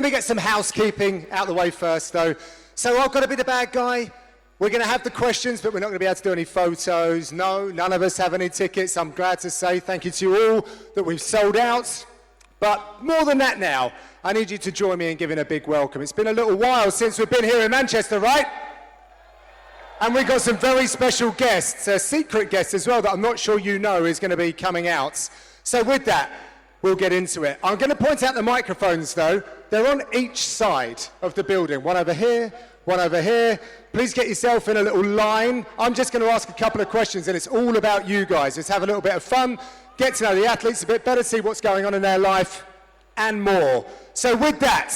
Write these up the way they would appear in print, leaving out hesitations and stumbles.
Let me get some housekeeping out the way first, though. So I've got to be the bad guy. We're going to have the questions, but we're not going to be able to do any photos. No, none of us have any tickets. I'm glad to say thank you to you all that we've sold out. But more than that now, I need you to join me in giving a big welcome. It's been a little while since we've been here in Manchester, right? And we've got some very special guests, a secret guest as well that I'm not sure you know is going to be coming out. So with that, we'll get into it. I'm going to point out the microphones, though. They're on each side of the building. One over here, one over here. Please get yourself in a little line. I'm just going to ask a couple of questions, and it's all about you guys. Let's have a little bit of fun, get to know the athletes a bit better, see what's going on in their life, and more. So with that,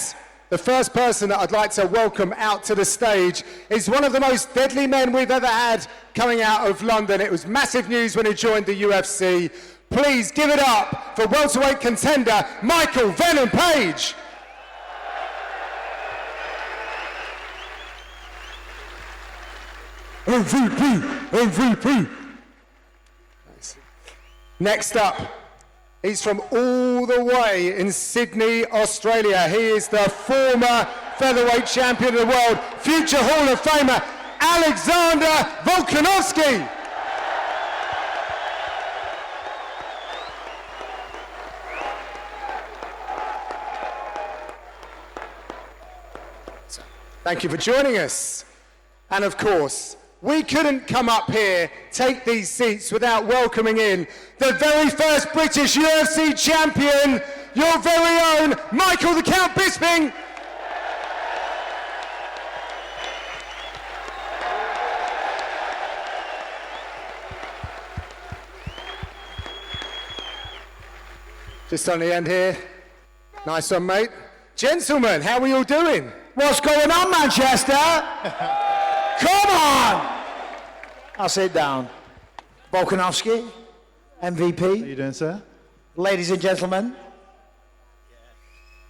the first person that I'd like to welcome out to the stage is one of the most deadly men we've ever had coming out of London. It was massive news when he joined the UFC. Please give it up for welterweight contender Michael Venom Page. MVP. Next up, he's from all the way in Sydney, Australia. He is the former featherweight champion of the world, future Hall of Famer, Alexander Volkanovski. Thank you for joining us. And of course, we couldn't come up here, take these seats without welcoming in the very first British UFC champion, your very own Michael the Count Bisping. Just on the end here. Nice one, mate. Gentlemen, how are we all doing? What's going on, Manchester? Come on! I'll sit down. Volkanovski, MVP. How you doing, sir? Ladies and gentlemen.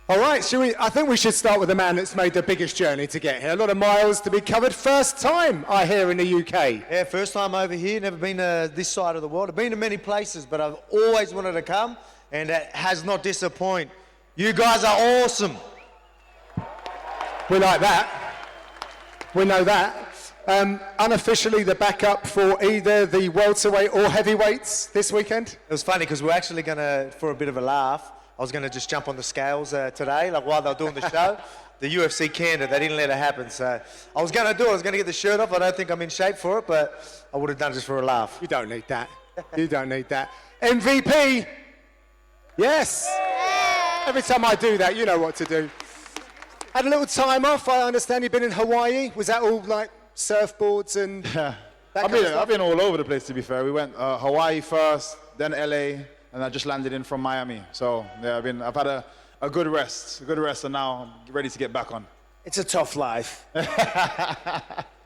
All right, I think we should start with the man that's made the biggest journey to get here. A lot of miles to be covered. First time, I hear, in the UK. Yeah, first time over here. Never been to this side of the world. I've been to many places, but I've always wanted to come, and it has not disappointed. You guys are awesome. We like that. We know that. Unofficially, the backup for either the welterweight or heavyweights this weekend? It was funny because we're actually going to, for a bit of a laugh, I was going to just jump on the scales today, like while they were doing the show. The UFC canned it. They didn't let it happen. So I was going to do it. I was going to get the shirt off. I don't think I'm in shape for it, but I would have done it just for a laugh. You don't need that. You don't need that. MVP? Yes. Every time I do that, you know what to do. Had a little time off. I understand you've been in Hawaii. Was that all like surfboards and I've been all over the place, to be fair. We went Hawaii first, then LA, and I just landed in from Miami. So yeah, I've had a good rest, and now I'm ready to get back on. It's a tough life.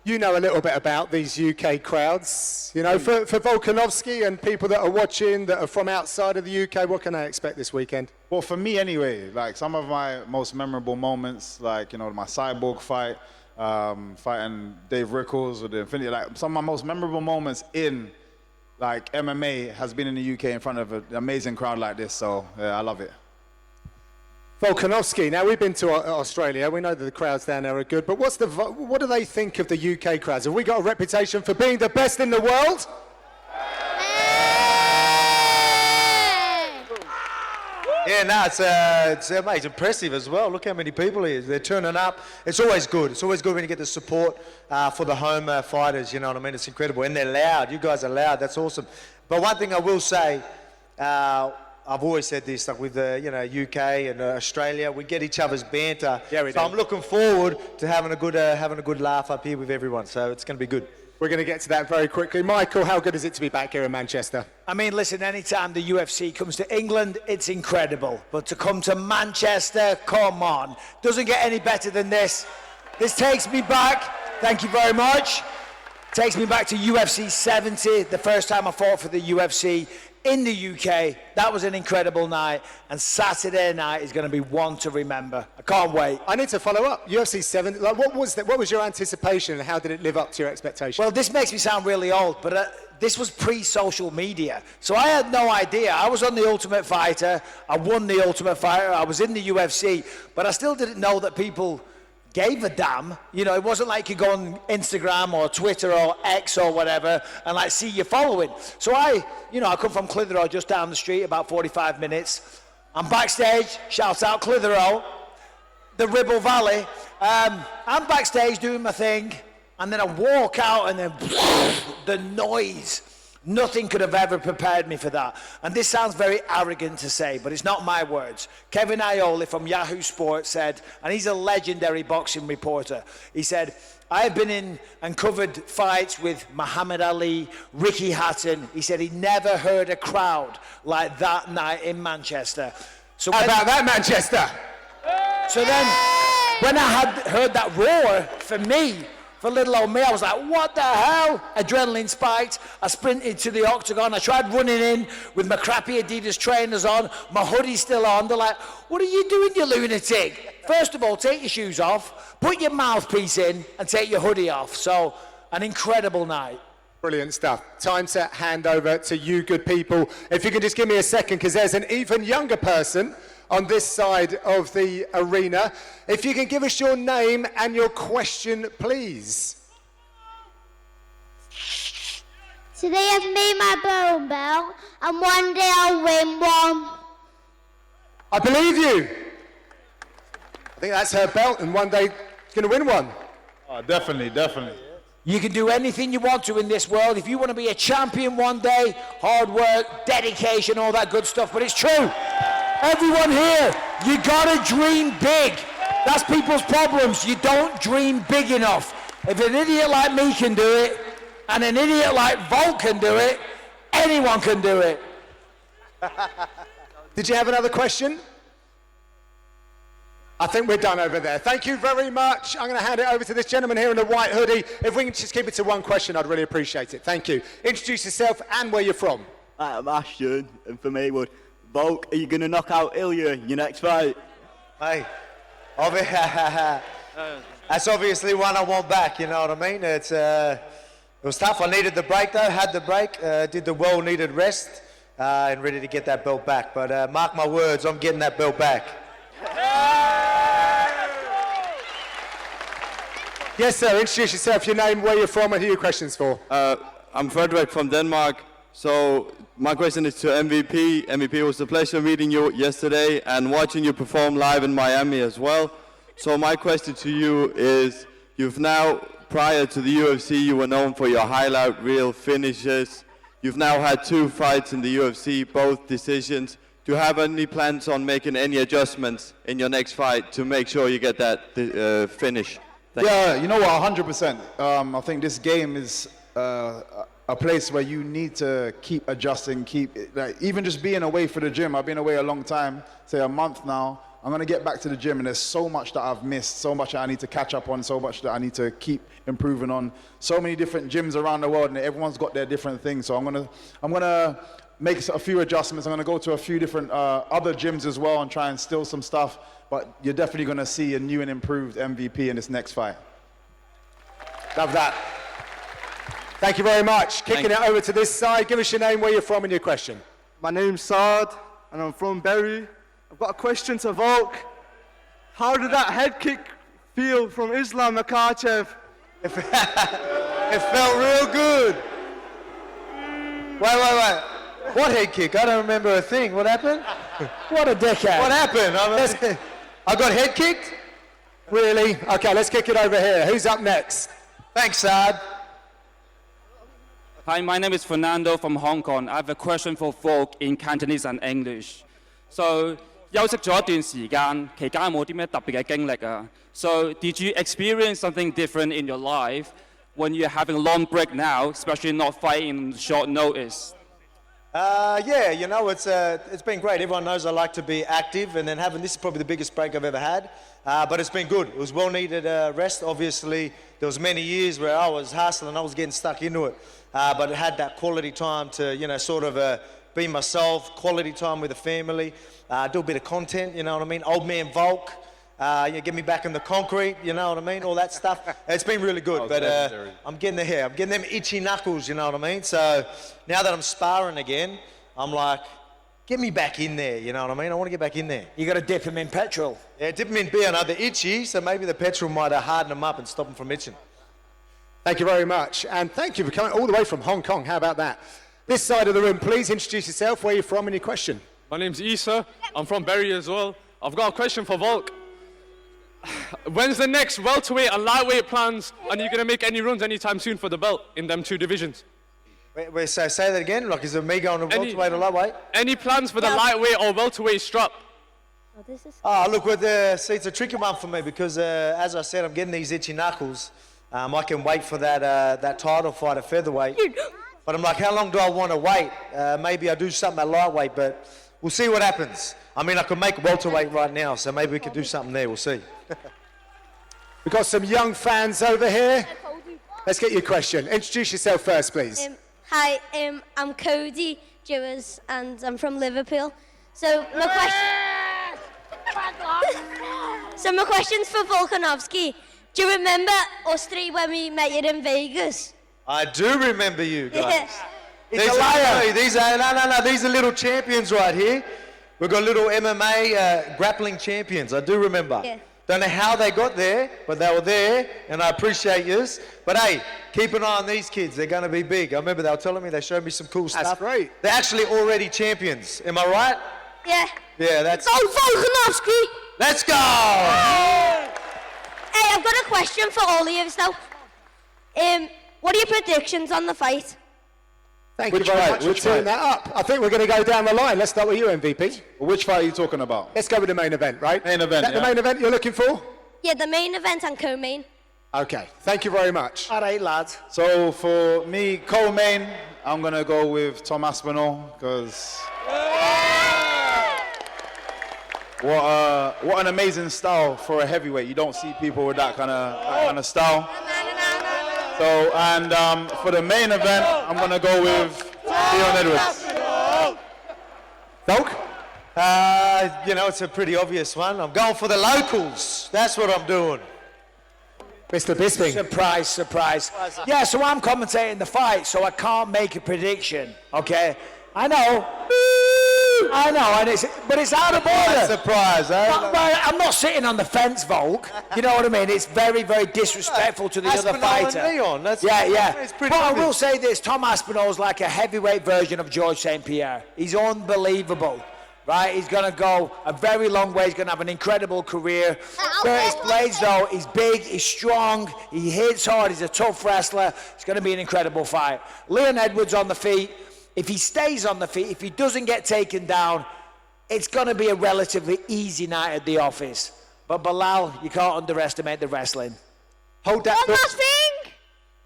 You know a little bit about these UK crowds. You know, for Volkanovski and people that are watching that are from outside of the UK, what can I expect this weekend? Well, for me anyway, like some of my most memorable moments, like, you know, my Cyborg fight, fighting Dave Rickles with the Infinity, like some of my most memorable moments in like MMA has been in the UK in front of an amazing crowd like this. So yeah, I love it. Volkanovski, now we've been to Australia, we know that the crowds down there are good, but what do they think of the UK crowds? Have we got a reputation for being the best in the world? Yeah, no, it's impressive as well. Look how many people here. They're turning up. It's always good. It's always good when you get the support for the home fighters, you know what I mean? It's incredible. And they're loud. You guys are loud. That's awesome. But one thing I will say, I've always said this, like with the UK and Australia, we get each other's banter. Yeah, we do. So I'm looking forward to having a good laugh up here with everyone. So it's going to be good. We're going to get to that very quickly. Michael, how good is it to be back here in Manchester? I mean, listen, anytime the UFC comes to England, it's incredible. But to come to Manchester, come on. Doesn't get any better than this. This takes me back, thank you very much, takes me back to UFC 70, the first time I fought for the UFC in the UK. That was an incredible night, and Saturday night is going to be one to remember. I can't wait. I need to follow up. UFC 70, like, what was your anticipation and how did it live up to your expectations? Well, this makes me sound really old, but this was pre-social media. So I had no idea. I was on The Ultimate Fighter. I won The Ultimate Fighter. I was in the UFC. But I still didn't know that people gave a damn. You know, it wasn't like you go on Instagram or Twitter or X or whatever and like see your following. So I come from Clitheroe, just down the street, about 45 minutes. I'm backstage, shouts out Clitheroe, the Ribble Valley. I'm backstage doing my thing, and then I walk out, and then the noise. Nothing could have ever prepared me for that. And this sounds very arrogant to say, but it's not my words. Kevin Aioli from Yahoo Sports said, and he's a legendary boxing reporter, he said, I have been in and covered fights with Muhammad Ali, Ricky Hatton. He said he never heard a crowd like that night in Manchester. So How about that, Manchester? So then, when I had heard that roar, for little old me, I was like, what the hell? Adrenaline spiked. I sprinted to the octagon. I tried running in with my crappy Adidas trainers on, my hoodie's still on. They're like, what are you doing, you lunatic? First of all, take your shoes off, put your mouthpiece in, and take your hoodie off. So, an incredible night. Brilliant stuff. Time to hand over to you good people. If you can just give me a second, because there's an even younger person on this side of the arena. If you can give us your name and your question, please. Today I've made my bone bell, and one day I'll win one. I believe you. I think that's her belt, and one day she's going to win one. Oh, definitely, definitely. You can do anything you want to in this world. If you want to be a champion one day, hard work, dedication, all that good stuff. But it's true. Everyone here, you gotta dream big. That's people's problems. You don't dream big enough. If an idiot like me can do it, and an idiot like Volk can do it, anyone can do it. Did you have another question? I think we're done over there. Thank you very much. I'm going to hand it over to this gentleman here in the white hoodie. If we can just keep it to one question, I'd really appreciate it. Thank you. Introduce yourself and where you're from. I'm Ashton, and for me, Volk, are you going to knock out Ilya in your next fight? Hey, that's obviously one I want back, you know what I mean? It was tough. I needed the break though, had the break, did the well-needed rest, and ready to get that belt back. But mark my words, I'm getting that belt back. Yes, sir. Introduce yourself, your name, where you're from, and who your question's for. I'm Frederick from Denmark. So my question is to MVP. MVP, it was a pleasure meeting you yesterday and watching you perform live in Miami as well. So my question to you is, you've now, prior to the UFC, you were known for your highlight reel finishes. You've now had 2 fights in the UFC, both decisions. Do you have any plans on making any adjustments in your next fight to make sure you get that finish? Yeah, you know what, 100%. I think this game is a place where you need to keep adjusting, even just being away for the gym. I've been away a long time, say a month now. I'm going to get back to the gym, and there's so much that I've missed, so much that I need to catch up on, so much that I need to keep improving on. So many different gyms around the world, and everyone's got their different things. So I'm gonna make a few adjustments. I'm going to go to a few different other gyms as well and try and steal some stuff. But you're definitely going to see a new and improved MVP in this next fight. Love that. Thank you very much. Kicking it over to this side. Give us your name, where you're from, and your question. My name's Saad, and I'm from Bury. I've got a question to Volk. How did that head kick feel from Islam Makhachev? It felt real good. Wait. What head kick? I don't remember a thing. What happened? What a dickhead. What happened? I got head kicked? Really? Okay, let's kick it over here. Who's up next? Thanks, Saad. Hi, my name is Fernando from Hong Kong. I have a question for Volk in Cantonese and English. So, 休息咗一段時間，期間有冇啲咩特別嘅經歷啊? So, did you experience something different in your life when you're having a long break now, especially not fighting short notice? Yeah, you know, it's been great. Everyone knows I like to be active, and then having this is probably the biggest break I've ever had. But it's been good. It was well-needed rest. Obviously, there was many years where I was hustling, I was getting stuck into it. But it had that quality time to, you know, sort of be myself, quality time with the family, do a bit of content, you know what I mean? Old man Volk, Get me back in the concrete, you know what I mean? All that stuff. It's been really good, but I'm getting the hair. I'm getting them itchy knuckles, you know what I mean? So now that I'm sparring again, I'm like, get me back in there, you know what I mean? I want to get back in there. You got to dip him in petrol. Yeah, dip them in beer. Now they're itchy, so maybe the petrol might harden them up and stop them from itching. Thank you very much. And thank you for coming all the way from Hong Kong. How about that? This side of the room, please introduce yourself, where you're from and your question. My name's Issa. I'm from Bury as well. I've got a question for Volk. When's the next welterweight and lightweight plans? And are you going to make any runs anytime soon for the belt in them two divisions? Wait, say that again? Like, is it me going to welterweight or lightweight? Any plans for the lightweight or welterweight strap? Look, see, it's a tricky one for me because, as I said, I'm getting these itchy knuckles. I can wait for that title fight at featherweight. But I'm like, how long do I want to wait? Maybe I do something at lightweight, but we'll see what happens. I mean, I could make welterweight right now, so maybe we could do something there. We'll see. We've got some young fans over here. Let's get your question. Introduce yourself first, please. Hi, I'm Cody Jewers, and I'm from Liverpool. So my question's for Volkanovski. Do you remember us three when we met you in Vegas? I do remember you guys. It's a liar. These are little champions right here. We've got little MMA grappling champions. I do remember. Yeah. Don't know how they got there, but they were there, and I appreciate yous. But hey, keep an eye on these kids. They're going to be big. I remember they were telling me, they showed me some cool stuff. That's great. They're actually already champions. Am I right? Yeah. Yeah, that's... Oh, Volkanovski! Let's go! Hey, I've got a question for all of you now. What are your predictions on the fight? Thank you very much for teeing that up. I think we're going to go down the line. Let's start with you, MVP. Which fight are you talking about? Let's go with the main event, right? Main event, Is that the main event you're looking for? Yeah, the main event and co-main. Okay, thank you very much. All right, lads. So for me, co-main, I'm going to go with Tom Aspinall, because what an amazing style for a heavyweight. You don't see people with that kind of style. So, and for the main event, I'm going to go with Leon Edwards. Volk? It's a pretty obvious one. I'm going for the locals. That's what I'm doing. Mr. Bisping. Surprise. Yeah, so I'm commentating the fight, so I can't make a prediction, okay? I know, but it's out of order. Surprise, eh? I'm not sitting on the fence, Volk. You know what I mean? It's very, very disrespectful to the other fighter. Leon, Yeah. It's But pretty I obvious. will say this, Tom Aspinall's like a heavyweight version of George St. Pierre. He's unbelievable, right? He's going to go a very long way. He's going to have an incredible career. Curtis Blades, though, he's big, he's strong, he hits hard, he's a tough wrestler. It's going to be an incredible fight. Leon Edwards on the feet. If he stays on the feet, if he doesn't get taken down, it's going to be a relatively easy night at the office. But Bilal, you can't underestimate the wrestling. Hold that. One last thing.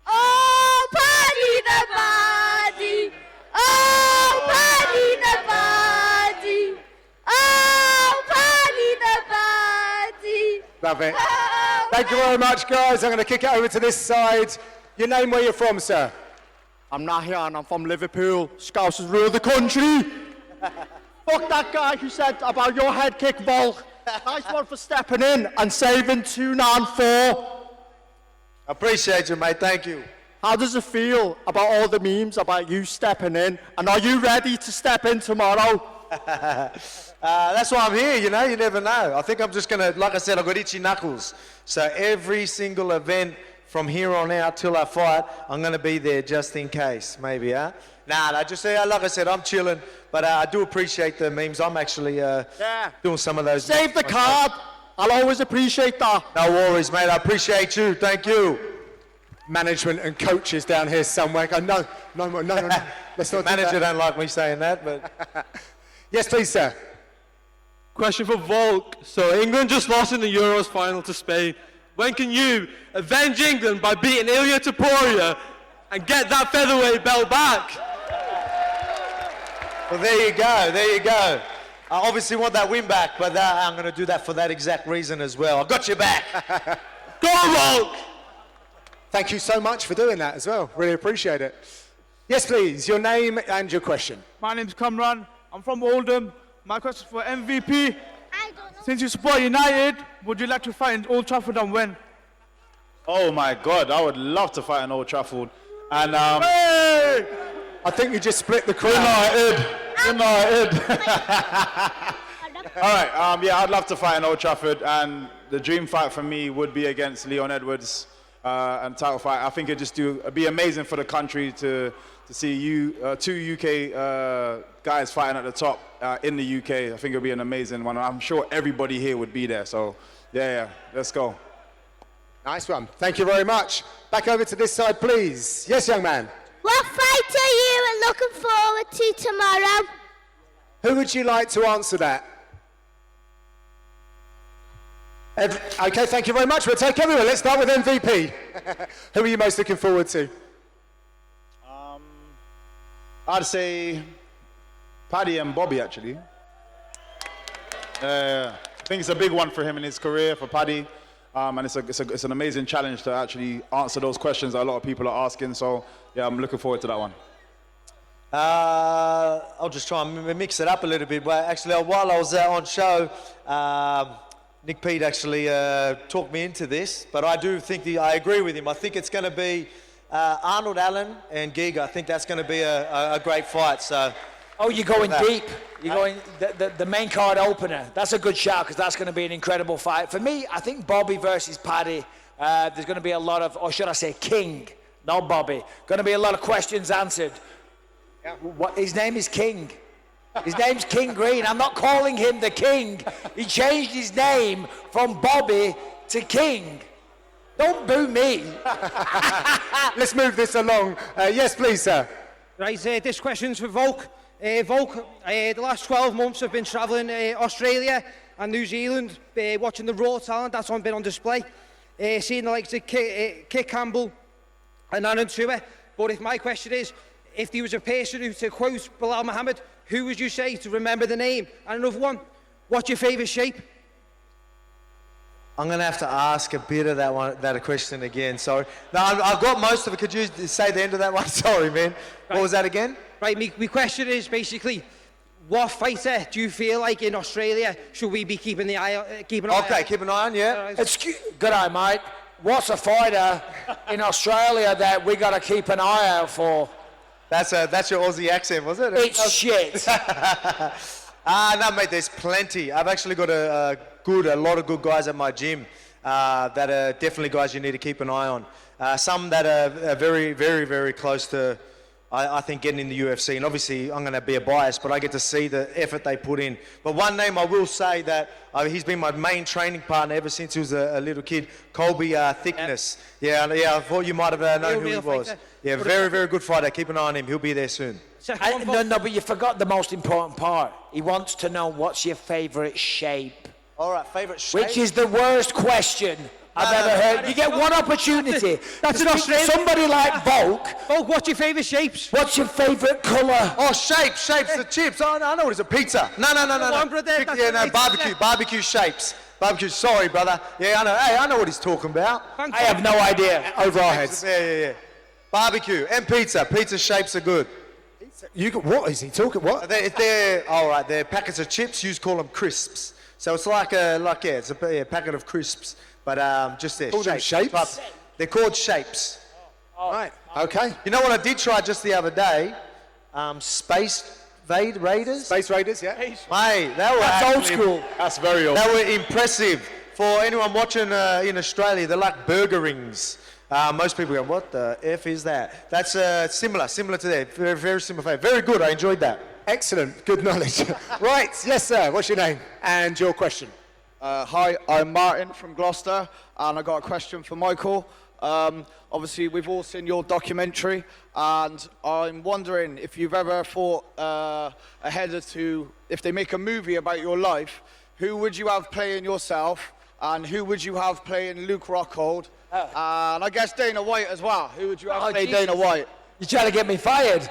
Oh, party the body. Oh, party the body. Oh, party the body. Love it. Thank you very much, guys. I'm going to kick it over to this side. Your name, where you're from, sir? I'm Nahian, I'm from Liverpool. Scousers rule the country. Fuck that guy who said about your head kick, Volk. Nice one for stepping in and saving 2-9-4. Appreciate you, mate. Thank you. How does it feel about all the memes about you stepping in? And are you ready to step in tomorrow? That's why I'm here, you know. You never know. I think I'm just going to, like I said, I've got itchy knuckles. So every single event from here on out till I fight, I'm going to be there just in case, maybe, huh? Nah, just like I said, I'm chilling, but I do appreciate the memes. I'm actually doing some of those. Save the card. I'll always appreciate that. No worries, mate. I appreciate you. Thank you. Management and coaches down here somewhere go, no. Let's not Manager do that. don't like me saying that, but... Yes, please, sir. Question for Volk. So England just lost in the Euros final to Spain. When can you avenge England by beating Ilya Topuria and get that featherweight belt back? Well, there you go. I obviously want that win back, but I'm going to do that for that exact reason as well. I got your back. Go on, Volk! Thank you so much for doing that as well. Really appreciate it. Yes, please. Your name and your question. My name's Kamran. I'm from Oldham. My question for MVP. I don't know. Since you support United, would you like to fight in Old Trafford and win? Oh my God, I would love to fight in Old Trafford. And Hey! I think you just split the crowd. United. All right, yeah, I'd love to fight in Old Trafford, and the dream fight for me would be against Leon Edwards and title fight. I think it'd be amazing for the country to see two UK guys fighting at the top in the UK. I think it'd be an amazing one. I'm sure everybody here would be there. So yeah, let's go. Nice one. Thank you very much. Back over to this side, please. Yes, young man. What fight are you looking forward to tomorrow? Who would you like to answer that? Okay, thank you very much. We'll take everyone. Let's start with MVP. Who are you most looking forward to? I'd say Paddy and Bobby, actually. I think it's a big one for him in his career, for Paddy. And it's an amazing challenge to actually answer those questions that a lot of people are asking. So, yeah, I'm looking forward to that one. I'll just try and mix it up a little bit. But actually, while I was on show, Nick Pete actually talked me into this. But I do think I agree with him. I think it's going to be Arnold Allen and Giga. I think that's going to be a great fight. So. Oh, you're going deep. You're going the main card opener. That's a good shout because that's going to be an incredible fight. For me, I think Bobby versus Paddy. There's going to be a lot of, or should I say, King, not Bobby. Going to be a lot of questions answered. Yeah. What? His name is King. His name's King Green. I'm not calling him the King. He changed his name from Bobby to King. Don't boo me. Let's move this along. Yes, please, sir. Right, this question's for Volk. Volk, the last 12 months I've been travelling Australia and New Zealand, watching the raw talent that's been on display, seeing the likes of Kit Campbell and Aaron Tua. But if my question is, if there was a person who, to quote Bilal Muhammad, who would you say to remember the name? And another one, what's your favourite shape? I'm going to have to ask a bit of that question again. Sorry. No, I've got most of it. Could you say the end of that one? Sorry, man. Right. What was that again? Right, my question is basically, what fighter do you feel like in Australia should we be keeping an eye on? Keep an eye on, yeah. Good eye, mate. What's a fighter in Australia that we got to keep an eye out for? That's your Aussie accent, was it? It's shit. No, mate, there's plenty. I've actually got a lot of good guys at my gym that are definitely guys you need to keep an eye on. Some that are very, very, very close to, I think, getting in the UFC. And obviously, I'm going to be a bias, but I get to see the effort they put in. But one name I will say that he's been my main training partner ever since he was a little kid, Colby Thickness. Yeah, I thought you might have known who he was. Fighter. Yeah, very, very good fighter. Keep an eye on him. He'll be there soon. No, but you forgot the most important part. He wants to know what's your favourite shape. All right, favourite shape? Which is the worst question I've ever heard. You get one opportunity. That's an Australian. Somebody like Volk. Volk, what's your favourite shapes? What's your favourite colour? Oh, shapes, the chips. Oh, I know what it is, a pizza. No. Barbecue shapes. Barbecue, sorry, brother. Yeah, I know. Hey, I know what he's talking about. I have no idea. Over our heads. Yeah. Barbecue and pizza. Pizza shapes are good. What is he talking? What? They're all right. They're packets of chips. You call them crisps. So it's it's a packet of crisps, but just there. Call them shapes? They're called shapes. All right. Okay. You know what I did try just the other day? Space Raiders. Space Raiders, yeah. Mate, That's old school. That's very old. They were impressive. For anyone watching in Australia, they're like burger rings. Most people go, what the F is that? That's similar to that. Very, very similar. Very good. I enjoyed that. Excellent. Good knowledge. Right. Yes, sir. What's your name and your question? Hi, I'm Martin from Gloucester, and I got a question for Michael. Obviously, we've all seen your documentary, and I'm wondering if you've ever thought ahead as to, if they make a movie about your life, who would you have playing yourself, and who would you have playing Luke Rockhold? And I guess Dana White as well. Who would you have play Dana White? You're trying to get me fired.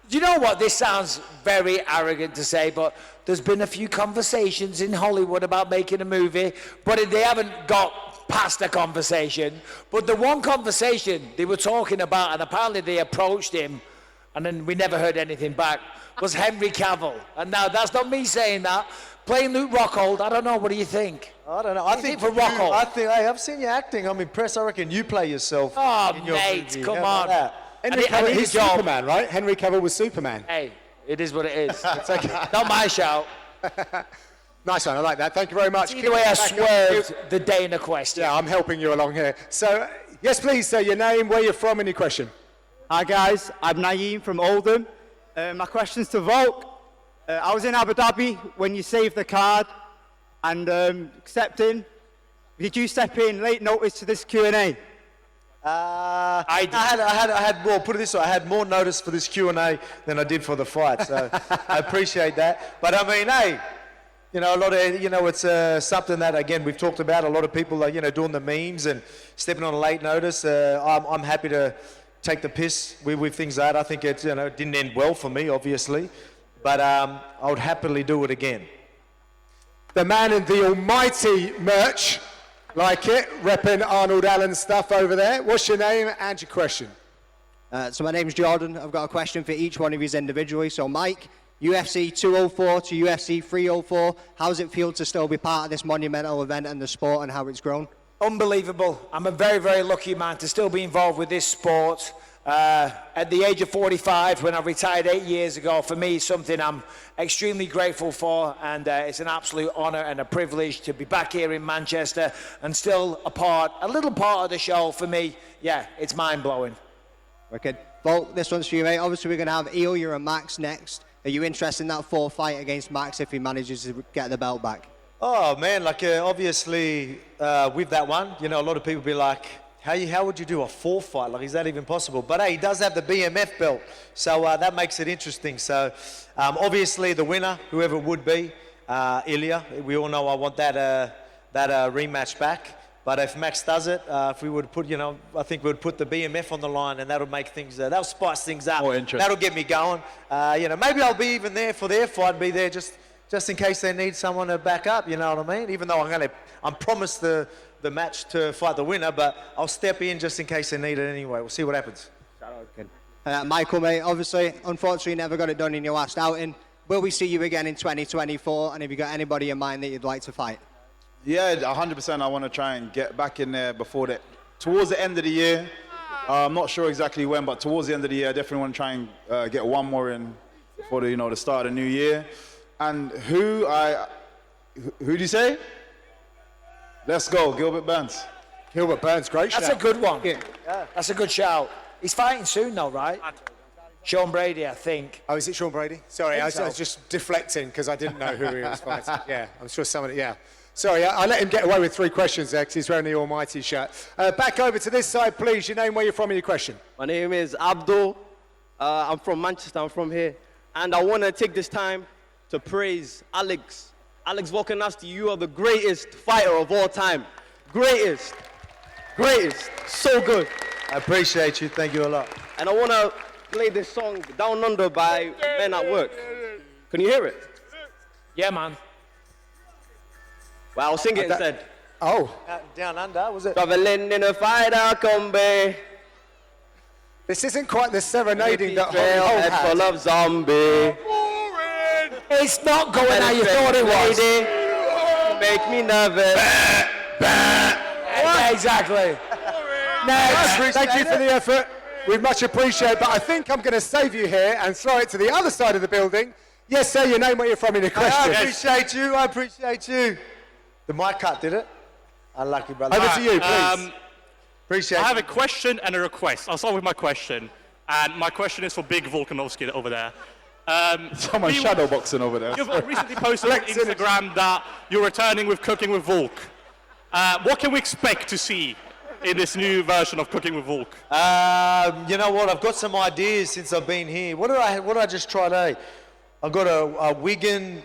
You know what? This sounds very arrogant to say, but there's been a few conversations in Hollywood about making a movie, but they haven't got past a conversation. But the one conversation they were talking about, and apparently they approached him, and then we never heard anything back, was Henry Cavill. And now that's not me saying that. Playing Luke Rockhold, I don't know. What do you think? I don't know. I think for Rockhold. Hey, I've seen you acting. I'm impressed. I reckon you play yourself. Oh, in your mate, movie. come How about on. that? Henry Cavill, he's Superman, right? Henry Cavill was Superman. Hey, it is what it is. Not my shout. Nice one, I like that. Thank you very much. Either way, I swerved the Dana question. Yeah, I'm helping you along here. So, yes, please, say your name, where you're from, and your question. Hi guys, I'm Naeem from Oldham. My question's to Volk. I was in Abu Dhabi when you saved the card and accepting. Did you step in late notice to this Q&A? I had more. Put it this way: I had more notice for this Q&A than I did for the fight. So I appreciate that. But I mean, hey, you know, a lot of it's something that again we've talked about. A lot of people are doing the memes and stepping on a late notice. I'm happy to take the piss with things like that. I think it didn't end well for me, obviously, but I would happily do it again. The man in the almighty merch. Like it, repping Arnold Allen stuff over there. What's your name and your question? So my name's Jordan. I've got a question for each one of you individually. So Mike, UFC 204 to UFC 304, how does it feel to still be part of this monumental event and the sport and how it's grown? Unbelievable. I'm a very, very lucky man to still be involved with this sport. At the age of 45, when I retired 8 years ago, for me, something I'm extremely grateful for, and it's an absolute honour and a privilege to be back here in Manchester and still a little part of the show for me. Yeah, it's mind-blowing. Wicked. Volk, this one's for you, mate. Obviously, we're going to have Ilya and Max next. Are you interested in that fourth fight against Max if he manages to get the belt back? Oh man, obviously with that one, a lot of people be like, how would you do a fourth fight? Like, is that even possible? But hey, he does have the BMF belt, so that makes it interesting. So obviously the winner, whoever it would be, Ilya, we all know I want that rematch back. But if Max does it, if we would put, I think we would put the BMF on the line, and that'll make things, that'll spice things up. More interesting. That'll get me going. Maybe I'll be even there for their fight, be there just in case they need someone to back up. You know what I mean? Even though I'm promised the match to fight the winner, but I'll step in just in case they need it anyway. We'll see what happens. Michael, mate, obviously, unfortunately, you never got it done in your last outing. Will we see you again in 2024? And have you got anybody in mind that you'd like to fight? Yeah, 100%. I want to try and get back in there towards the end of the year. I'm not sure exactly when, but towards the end of the year, I definitely want to try and get one more in before the start of the new year. And who do you say? Let's go, Gilbert Burns. Gilbert Burns, great shout. That's a good one. Yeah. That's a good shout. He's fighting soon, though, right? Sean Brady, I think. Oh, is it Sean Brady? Sorry, I was so. just deflecting because I didn't know who he was fighting. Yeah, I'm sure somebody, yeah. Sorry, I let him get away with 3 questions there because he's wearing the almighty shirt. Back over to this side, please. Your name, where you're from, and your question. My name is Abdul. I'm from Manchester. I'm from here. And I want to take this time to praise Alex Volkanovski. You are the greatest fighter of all time. Greatest. So good. I appreciate you. Thank you a lot. And I want to play this song, Down Under by Men at Work. Can you hear it? Yeah, man. Well, I'll sing it instead. Oh. Down Under, was it? Traveling in a fighter combi. This isn't quite the serenading that Trail Holly head had. full of zombie. It's not going how you thought it was. Make me nervous. Yeah, exactly. Next. Thank you for the effort. We much appreciate it, but I think I'm going to save you here and throw it to the other side of the building. Yes, sir, your name, where you're from, and your question. I appreciate you. The mic cut, did it? Unlucky, brother. Over to you, please. Appreciate it. I have a question and a request. I'll start with my question. And my question is for Big Volkanovski over there. Someone's shadowboxing over there. You've recently posted on Instagram that you're returning with Cooking with Volk. What can we expect to see in this new version of Cooking with Volk? You know what? I've got some ideas since I've been here. What did I just try today? I got a Wigan,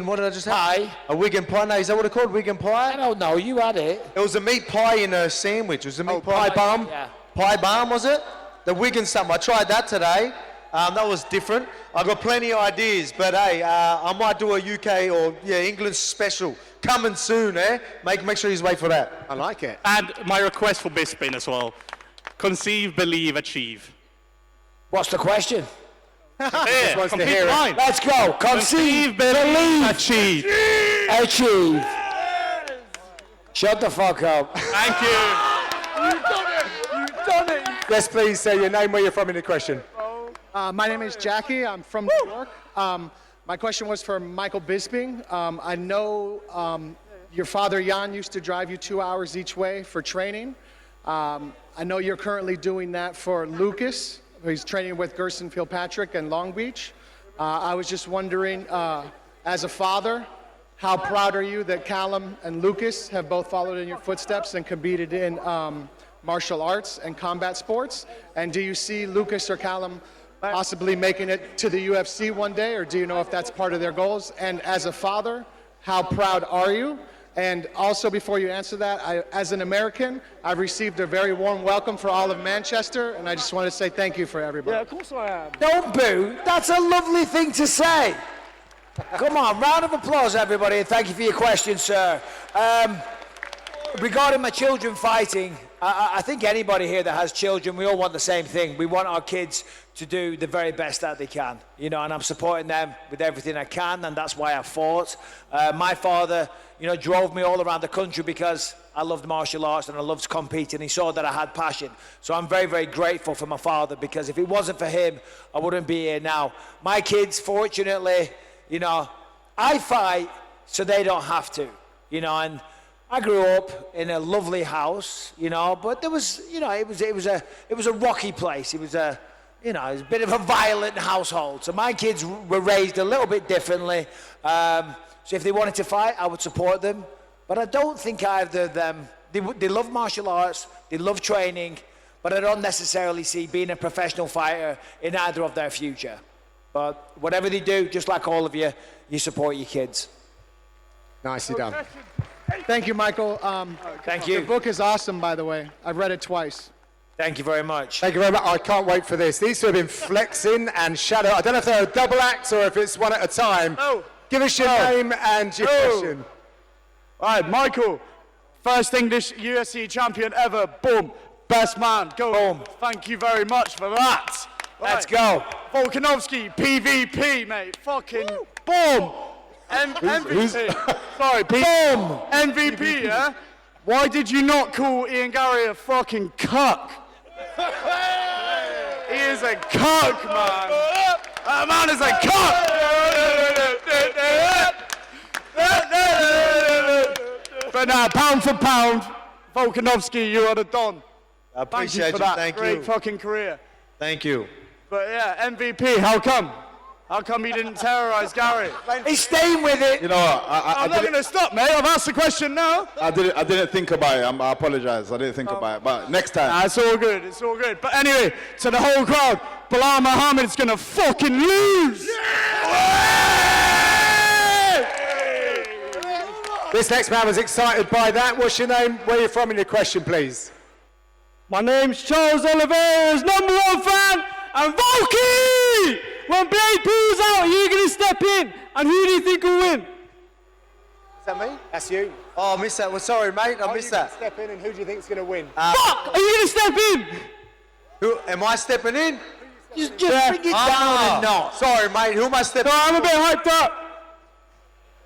what did I just have? Pie. A Wigan pie. No, is that what it's called? Wigan pie? I don't know. You had it. It was a meat pie in a sandwich. It was a meat pie balm. Yeah. Pie balm, was it? The Wigan something. I tried that today. That was different. I've got plenty of ideas, but hey, I might do a UK or England special. Coming soon, eh? Make sure you wait for that. I like it. And my request for Bisping as well. Conceive, believe, achieve. What's the question? Just wants to hear it. Let's go. Conceive, believe, achieve. Achieve. Shut the fuck up. Thank you. You've done it. You've done it. Yes, please say your name, where you're from in the question. My name is Jackie. I'm from New York. My question was for Michael Bisping. I know your father, Jan, used to drive you 2 hours each way for training. I know you're currently doing that for Lucas. He's training with Gerson Fitzpatrick in Long Beach. I was just wondering, as a father, how proud are you that Callum and Lucas have both followed in your footsteps and competed in martial arts and combat sports? And do you see Lucas or Callum possibly making it to the UFC one day, or do you know if that's part of their goals? And as a father, how proud are you? And also, before you answer that, as an American, I've received a very warm welcome for all of Manchester, and I just want to say thank you for everybody. Yeah, of course I am. Don't boo. That's a lovely thing to say. Come on, round of applause, everybody, and thank you for your question, sir. Regarding my children fighting, I think anybody here that has children, we all want the same thing. We want our kids to do the very best that they can, you know, and I'm supporting them with everything I can, and that's why I fought. My father, you know, drove me all around the country because I loved martial arts and I loved competing. He saw that I had passion. So I'm very, very grateful for my father, because if it wasn't for him, I wouldn't be here now. My kids, fortunately, you know, I fight so they don't have to, you know, and I grew up in a lovely house, you know, but there was, you know, it was a rocky place. It was a, you know, it was a bit of a violent household. So my kids were raised a little bit differently. So if they wanted to fight, I would support them. But I don't think either of them, they love martial arts, they love training, but I don't necessarily see being a professional fighter in either of their future. But whatever they do, just like all of you, you support your kids. Nicely done. Thank you, Michael. Thank you. The book is awesome, by the way. I've read it twice. Thank you very much. Thank you very much. I can't wait for this. These two have been flexing and shadow. I don't know if they're a double act or if it's one at a time. Give us your name and your question. All right, Michael, first English UFC champion ever. Boom. Best man. Go. Boom. Thank you very much for that. Let's go. Volkanovski, PvP, mate. Fucking boom. MVP. Sorry, boom. MVP, yeah? Why did you not call Ian Gary a fucking cuck? He is a cuck, man. That man is a cuck. But now, pound for pound, Volkanovski, you are the don. I appreciate Thank you for that Thank great you. fucking career. Thank you. But yeah, MVP, how come? How come he didn't terrorize Gary? He's staying with it. You know, I'm not going to stop, mate. I've asked the question now. I didn't think about it. I apologize. I didn't think about it. But next time. Nah, it's all good. It's all good. But anyway, to the whole crowd, Bilal Muhammad's going to fucking lose. This next man was excited by that. What's your name? Where are you from in your question, please? My name's Charles Oliveira's #1 fan, and Volky! When Blade pulls out, you're going to step in, and who do you think will win? Is that me? That's you. Oh, I missed that. Well, sorry, mate. I missed that. Step in, and who do you think is going to win? Fuck! Are you going to step in? Who am I stepping in? Just bring it down and not. Sorry, mate. Who am I stepping? No, I'm a bit hyped up.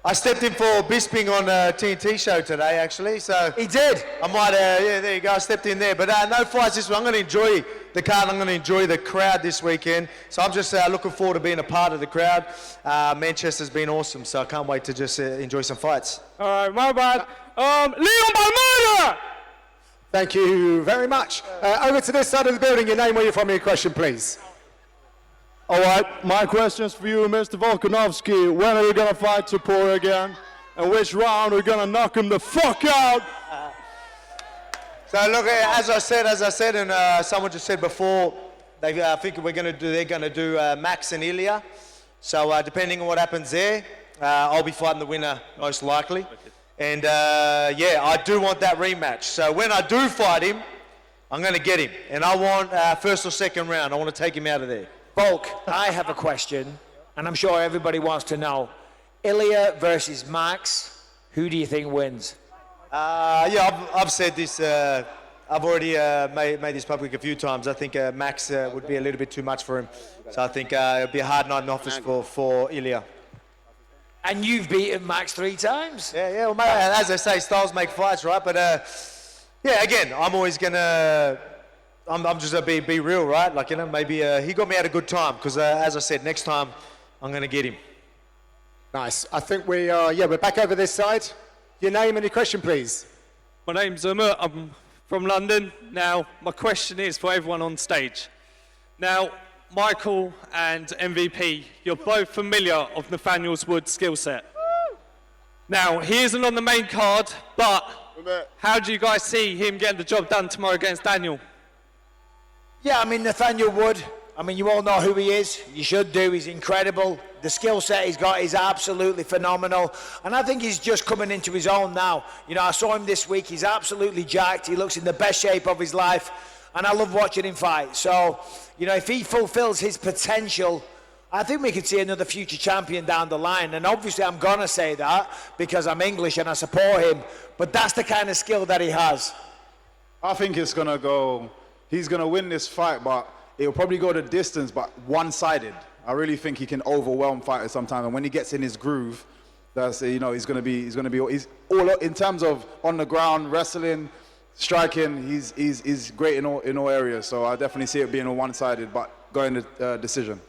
I stepped in for Bisping on TNT show today, actually. So he did. I might, yeah, there you go. I stepped in there, but no fights this week. I'm going to enjoy the card. I'm going to enjoy the crowd this weekend. So I'm just looking forward to being a part of the crowd. Manchester's been awesome, so I can't wait to just enjoy some fights. All right, my bad. Leon by murder. Thank you very much. Over to this side of the building. Your name, where you're from, your question, please. All right, my question's for you, Mr. Volkanovski. When are you going to fight Topuria again? And which round are you going to knock him the fuck out? So look, as I said, and someone just said before, I think they're going to do Max and Ilya. So depending on what happens there, I'll be fighting the winner most likely. And yeah, I do want that rematch. So when I do fight him, I'm going to get him. And I want first or second round. I want to take him out of there. Volk, I have a question, and I'm sure everybody wants to know. Ilya versus Max, who do you think wins? Yeah, I've said this I've already made this public a few times. I think Max would be a little bit too much for him. So I think it'll be a hard night in office for Ilya. And you've beaten Max 3 times. Yeah, well, mate, as they say, styles make fights, right? But yeah, again, I'm always gonna. I'm just gonna be real, right? Like, you know, maybe he got me at a good time because, as I said, next time I'm gonna get him. Nice. I think we are. Yeah, we're back over this side. Your name and your question, please. My name's Umar. I'm from London. Now, my question is for everyone on stage. Now, Michael and MVP, you're both familiar of Nathaniel Wood's skill set. Now, he isn't on the main card, but how do you guys see him getting the job done tomorrow against Daniel? Yeah, I mean, Nathaniel Wood, I mean, you all know who he is. You should do. He's incredible. The skill set he's got is absolutely phenomenal. And I think he's just coming into his own now. You know, I saw him this week. He's absolutely jacked. He looks in the best shape of his life. And I love watching him fight. So, you know, if he fulfills his potential, I think we could see another future champion down the line. And obviously I'm going to say that because I'm English and I support him. But that's the kind of skill that he has. I think it's going to go, he's going to win this fight, but it'll probably go the distance, but one-sided. I really think he can overwhelm fighters sometimes. And when he gets in his groove, that's, you know, he's all in terms of on the ground, wrestling, striking, he's great in all areas. So I definitely see it being a one-sided, but going to decision.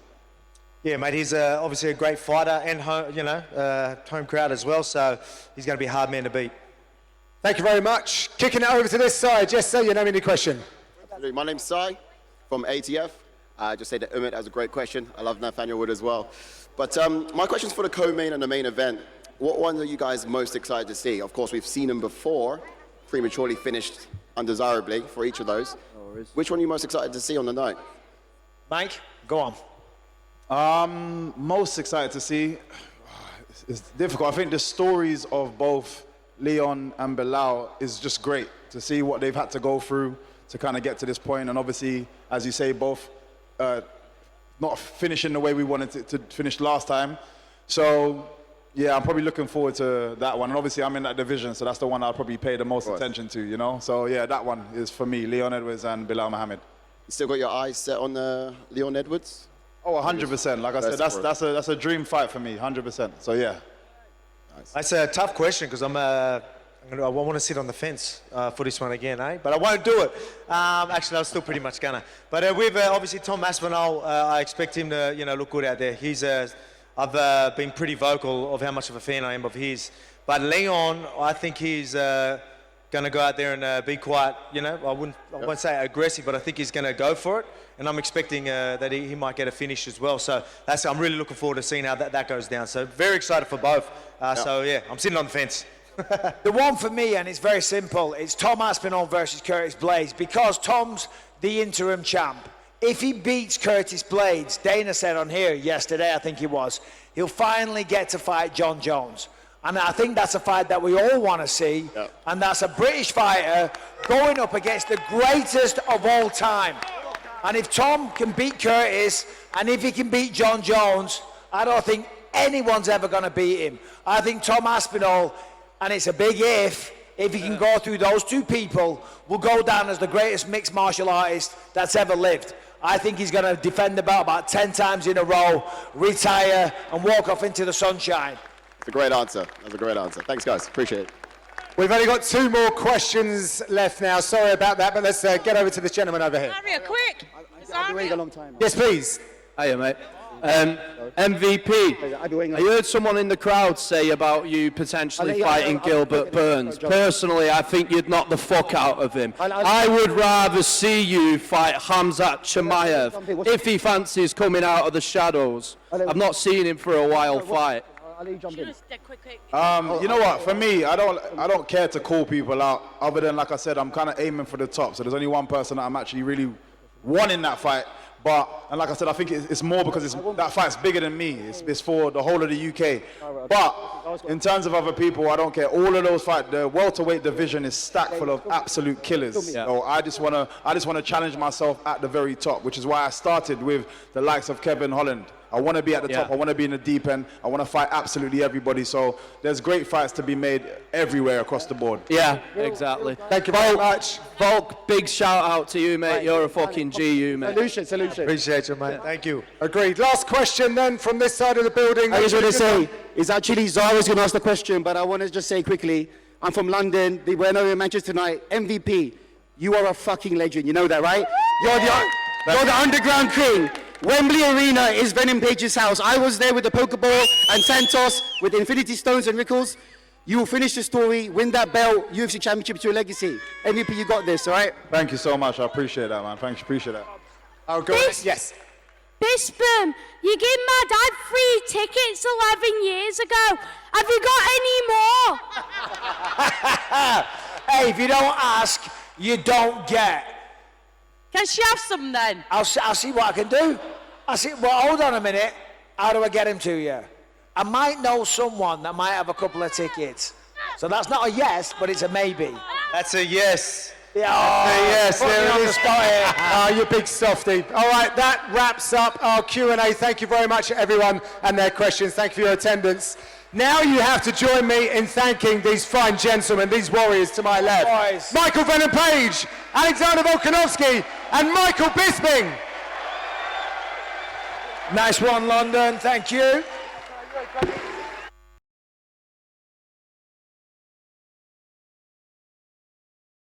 Yeah, mate, he's obviously a great fighter and home crowd as well. So he's going to be a hard man to beat. Thank you very much. Kicking it over to this side. Yes, sir, your name and your question. My name's Sai from ATF. Just say that Umit has a great question. I love Nathaniel Wood as well. But my question's for the co-main and the main event. What one are you guys most excited to see? Of course, we've seen him before, prematurely finished undesirably for each of those. Which one are you most excited to see on the night? Mike, go on. Most excited to see, it's difficult. I think the stories of both Leon and Bilal is just great to see what they've had to go through to kind of get to this point. And obviously, as you say, both not finishing the way we wanted to finish last time. So, yeah, I'm probably looking forward to that one. And obviously, I'm in that division, so that's the one I'll probably pay the most attention to, you know? So, yeah, that one is for me, Leon Edwards and Bilal Muhammad. You still got your eyes set on Leon Edwards? Oh, 100%. Like I said, that's a dream fight for me, 100%. So, yeah. Nice. That's a tough question because I want to sit on the fence for this one again, eh? But I won't do it. Actually, I was still pretty much gonna. But with obviously Tom Aspinall, I expect him to, you know, look good out there. I've been pretty vocal of how much of a fan I am of his. But Leon, I think he's gonna go out there and be quite, you know, I won't say aggressive, but I think he's gonna go for it. And I'm expecting that he might get a finish as well. So I'm really looking forward to seeing how that goes down. So very excited for both. So yeah, I'm sitting on the fence. The one for me, and it's very simple, it's Tom Aspinall versus Curtis Blades, because Tom's the interim champ. If he beats Curtis Blades, Dana said on here yesterday, I think it was, he'll finally get to fight John Jones. And I think that's a fight that we all want to see, and that's a British fighter going up against the greatest of all time. And if Tom can beat Curtis, and if he can beat John Jones, I don't think anyone's ever going to beat him. I think Tom Aspinall, and it's a big if he can go through those two people, will go down as the greatest mixed martial artist that's ever lived. I think he's going to defend the belt about 10 times in a row, retire, and walk off into the sunshine. That's a great answer. That's a great answer. Thanks, guys. Appreciate it. We've only got 2 more questions left now. Sorry about that, but let's get over to this gentleman over here. Aria, quick! I've been waiting a long time. Yes, please. Hiya, mate. MVP, I heard someone in the crowd say about you potentially fighting Gilbert Burns. Personally, I think you'd knock the fuck out of him. I would rather see you fight Khamzat Chimaev if he fancies coming out of the shadows. I've not seen him for a while fight. You know what? For me, I don't care to call people out. Other than, like I said, I'm kind of aiming for the top. So there's only one person that I'm actually really wanting that fight. And like I said, I think it's more because that fight's bigger than me. It's for the whole of the UK. But in terms of other people, I don't care. All of those fights, the welterweight division is stacked full of absolute killers. So I just wanna challenge myself at the very top, which is why I started with the likes of Kevin Holland. I want to be at the Yeah. top. I want to be in the deep end. I want to fight absolutely everybody. So there's great fights to be made everywhere across the board. Yeah, exactly. Thank you very much. Volk, big shout out to you, mate. You're a fucking GU, mate. Solution. Appreciate you, mate. Thank you. Agreed. Last question then from this side of the building. I just want to say, it's actually Zara's going to ask the question, but I want to just say quickly, I'm from London, we're over in Manchester tonight, MVP, you are a fucking legend, you know that, right? You're the underground king. Wembley Arena is Venom Page's house. I was there with the Pokeball and Santos with Infinity Stones and Rickles. You will finish the story, win that belt, UFC Championship to your legacy. MVP, you got this, all right? Thank you so much. I appreciate that, man. Thanks, appreciate that. Oh, go ahead. Yes. Bisping, you gave my dad 3 tickets 11 years ago. Have you got any more? Hey, if you don't ask, you don't get. Can she have some then? I'll see what I can do. Well, hold on a minute. How do I get him to you? I might know someone that might have a couple of tickets. So that's not a yes, but it's a maybe. That's a yes. Yeah, yes, put me there on it the is. spot here. Oh, you big softy. All right, that wraps up our Q&A. Thank you very much, everyone, and their questions. Thank you for your attendance. Now you have to join me in thanking these fine gentlemen, these warriors to my left. Boys. Michael Venom Page, Alexander Volkanovski, and Michael Bisping. Nice one, London. Thank you.